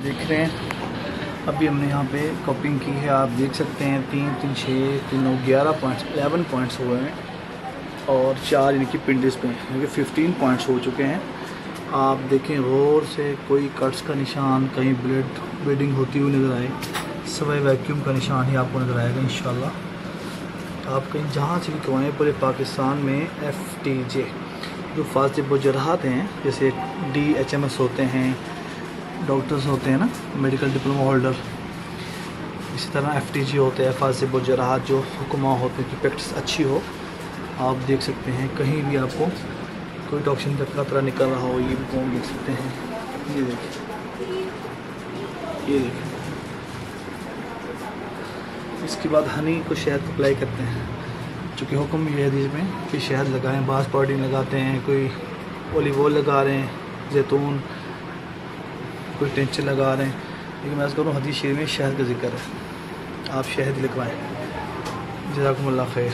देख रहे हैं अभी हमने यहाँ पे कॉपिंग की है, आप देख सकते हैं 3 3 6 3 9 11 पॉइंट्स 11 पॉइंट्स हुए हैं और 4 इनकी पिंडिस पे क्योंकि 15 पॉइंट्स हो चुके हैं। आप देखें गौर से, कोई कट्स का निशान, कहीं ब्लीडिंग होती हुई नज़र आए, सवाए वैक्यूम का निशान ही आपको नज़र आएगा इंशाल्लाह। आप कहीं जहाँ से भी करवाएँ पूरे पाकिस्तान में FTJ जो फाजिब जराहत हैं, जैसे DHMS होते हैं, डॉक्टर्स होते हैं ना, मेडिकल डिप्लोमा होल्डर, इसी तरह FTJ होते हैं फाजिब जराहत जो हुक्मा होते हैं कि प्रैक्टिस अच्छी हो। आप देख सकते हैं कहीं भी आपको कोई टॉक्सिन का खतरा निकल रहा हो, ये भी कौन देख सकते हैं। ये देखिए, ये देखिए। इसके बाद हनी को शहद अप्लाई करते हैं, चूँकि हुक्म ये है हदीस में कि शहद लगाएं। बास पाउडर लगाते हैं, कोई ओलिव ऑयल लगा रहे हैं, जैतून, कोई टिंचर लगा रहे हैं, लेकिन मैं करूँ हदीस शरीफ में शहद का जिक्र है, आप शहद लगवाएँ। जज़ाकुमुल्लाह खैर।